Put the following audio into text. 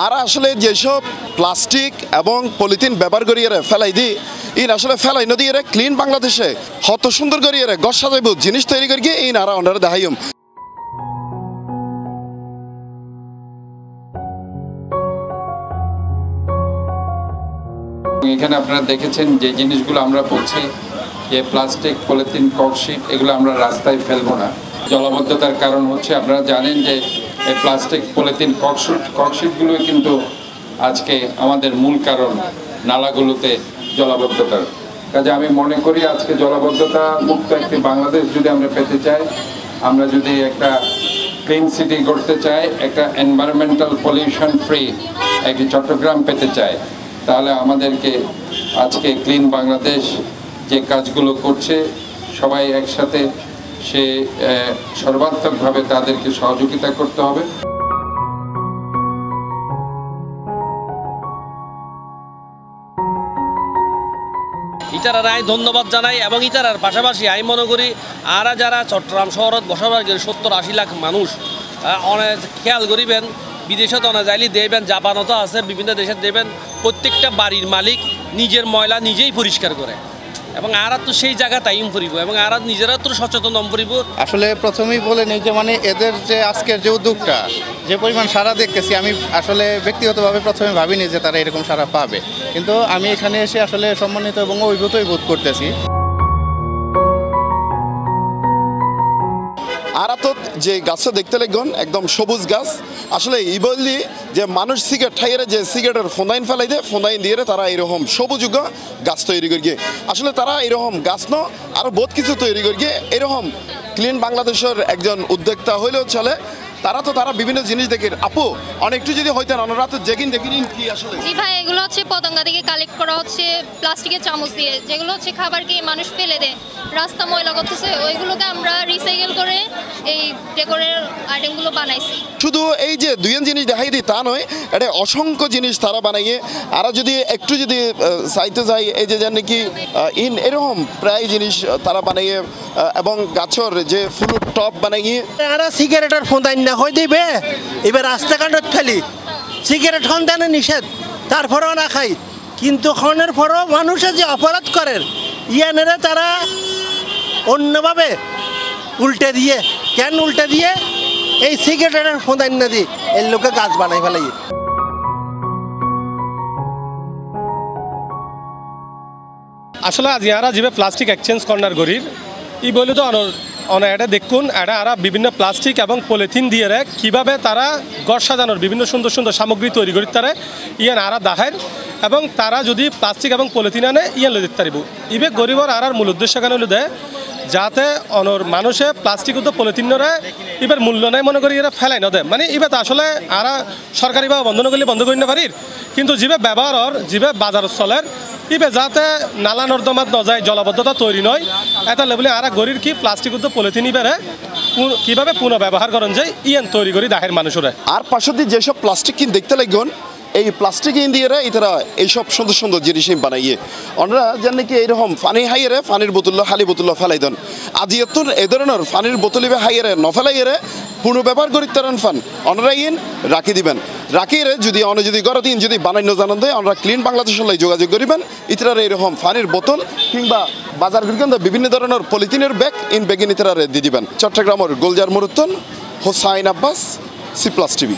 আর আসলে যেসব প্লাস্টিক এবং পলিথিন ব্যবহার করিয়ে ফেলাই দিই ইন আসলে ফেলাই নদী ক্লিন বাংলাদেশে হত সুন্দর করিয়ে গছ সাজাইব জিনিস তৈরি করিয়ে ইন আর অনারা দেখাইম। এখানে আপনারা দেখেছেন যে জিনিসগুলো আমরা বলছি যে প্লাস্টিক পলিথিন ককশিট এগুলো আমরা রাস্তায় ফেলবো না। জলাবদ্ধতার কারণ হচ্ছে আপনারা জানেন যে এই প্লাস্টিক পলিথিন ককশিটগুলো কিন্তু আজকে আমাদের মূল কারণ নালাগুলোতে জলাবদ্ধতার। কাজে আমি মনে করি আজকে জলাবদ্ধতা মুক্ত একটি বাংলাদেশ যদি আমরা পেতে চাই, আমরা যদি একটা ক্লিন সিটি করতে চাই, একটা এনভায়রনমেন্টাল পলিউশন ফ্রি একটি চট্টগ্রাম পেতে চাই, তাহলে আমাদেরকে আজকে ক্লিন বাংলাদেশ যে কাজগুলো করছে সবাই একসাথে সে সর্বাত্মকভাবে তাদেরকে সহযোগিতা করতে হবে। ইটারার আই ধন্যবাদ জানাই এবং ইটারার পাশাপাশি আমি মনে করি আরা যারা চট্টগ্রাম শহরত বসবাস করে 70-80 লাখ মানুষ অনেক খেয়াল করিবেন, বিদেশত অনেক যাইলে দেবেন, জাপানত আছে, বিভিন্ন দেশে দেবেন, প্রত্যেকটা বাড়ির মালিক নিজের ময়লা নিজেই পরিষ্কার করে এবং আরা তো সেই জায়গা টাইম ফুরিব এবং আরা নিজেরা তো সচেতন ফুরিব। আসলে প্রথমেই বলে নেই যে মানে এদের যে আজকের যে উদ্যোগটা যে পরিমাণ সাড়া দেখতেছি, আমি আসলে ব্যক্তিগতভাবে প্রথমে ভাবিনি যে তারা এরকম সাড়া পাবে, কিন্তু আমি এখানে এসে আসলে সম্মানিত এবং অভিভূতই বোধ করতেছি। আরা তো যে গাছটা দেখতে লাগবেন একদম সবুজ গাছ, আসলে এই বললি যে মানুষ সিগারেট ঠাইয়ে যে সিগারেটের ফোনাইন ফেলাই দেয়, ফোনাইন দিয়ে তারা এরকম সবুজ গাছ তৈরি করি গিয়ে আসলে তারা এরকম গাছ ন আরও বহুত কিছু তৈরি করি গিয়ে এরকম ক্লিন বাংলাদেশের একজন উদ্যোক্তা হইলেও চলে। তারা বিভিন্ন জিনিস দেখে আপু অনেকটু যদি হইতেন ওনারা তো যেদিন দেখিনি কি আসলে। জি ভাই, এগুলো হচ্ছে পতঙ্গা থেকে কালেক্ট করা হচ্ছে প্লাস্টিকের চামচ দিয়ে, যেগুলো হচ্ছে খাবার খেয়ে মানুষ ফেলে দেয়, রাস্তা ময়লা করতেছে, ওইগুলোকে আমরা রিসাইকেল করে এই ডেকোরের আইটেমগুলো বানাইছি। শুধু এই যে দুইজন জিনিস দেখাই দিই তা নয়, এটা অসংখ্য জিনিস তারা বানাইয়ে আর যদি একটু যদি চাইতে যাই এই যে জানি কি এরকম প্রায় জিনিস তারা বানাইয়ে এবং গাছের যে ফুলের টপ বানাইয়ে। আর সিগারেটের ফোঁদাইন না হয়ে দিবে, এবার রাস্তাঘাটত ফেলি সিগারেট খন্দানে নিষেধ, তারপরেও না খাই, কিন্তু খনের পরও মানুষে যে অপরাধ করেন ইয়ানেরা তারা অন্যভাবে উল্টে দিয়ে কেন উল্টে দিয়ে এই সিগারেটের ফোঁদাইন না দিয়ে এর লোকে গাছ বানাই ফেলাই। আসলে আজ ইয়ারা যে প্লাস্টিক এক্সচেঞ্জ কর্নার গরির ই বলে তো এটা দেখুন এটা বিভিন্ন প্লাস্টিক এবং পলিথিন দিয়ে কীভাবে তারা ঘর সাজানোর বিভিন্ন সুন্দর সুন্দর সামগ্রী তৈরি করি তারা ইয়ান আরা দেখায় এবং তারা যদি প্লাস্টিক এবং পলিথিন আনে ইয়ান লে দিতে পারিব ইবে গরিবর আর মূল উদ্দেশ্য কেন হলে দেয় যাতে মানুষে প্লাস্টিক তো পলিথিনরে এবার মূল্য নাই মনে করি এরা ফেলাই না দেয়, মানে এবার তো আসলে আর সরকারিভাবে বন্ধ না করলে বন্ধ করি না পারির, কিন্তু যেভাবে ব্যবহার যেভাবে বাজার চলের ইবে যাতে নালা নর্দমাত ন যায়, জলাবদ্ধতা তৈরি নয়, এটা লেবলে আর গরির কি প্লাস্টিক তো পলিথিন ইবারে কীভাবে পুনঃ ব্যবহার করেন যায় ইয়ান তৈরি করি দাহের মানুষরা। আর পাশে যেসব প্লাস্টিক কিন দেখতে লাগবেন এই প্লাস্টিক দিয়ে এরা এইসব সুন্দর সুন্দর জিনিস বানাইয়ে ওনারা জানি কি এইরকম পানি হাইয়ে পানির বোতল খালি বোতল ফেলাই দেন, আজি এ ধরনের পানির বোতলিবে হাইয়ে নফেলাইয়ে পুনঃব্যবহার করি তারেন ফান ওনারা ইন রাখি দিবেন, রাখিয়ে যদি যদি গড় দিন যদি বানাই জানান দেয় ওনারা ক্লিন বাংলাদেশের লাই যোগাযোগ করিবেন। ইতরারে এরকম পানির বোতল কিংবা বাজার বিভিন্ন ধরনের পলিথিনের ব্যাগ ব্যাগিন ইতরারে দিয়ে দিবেন। চট্টগ্রামের গোলজার মুরুত্তন হোসাইন আব্বাস, C+ TV।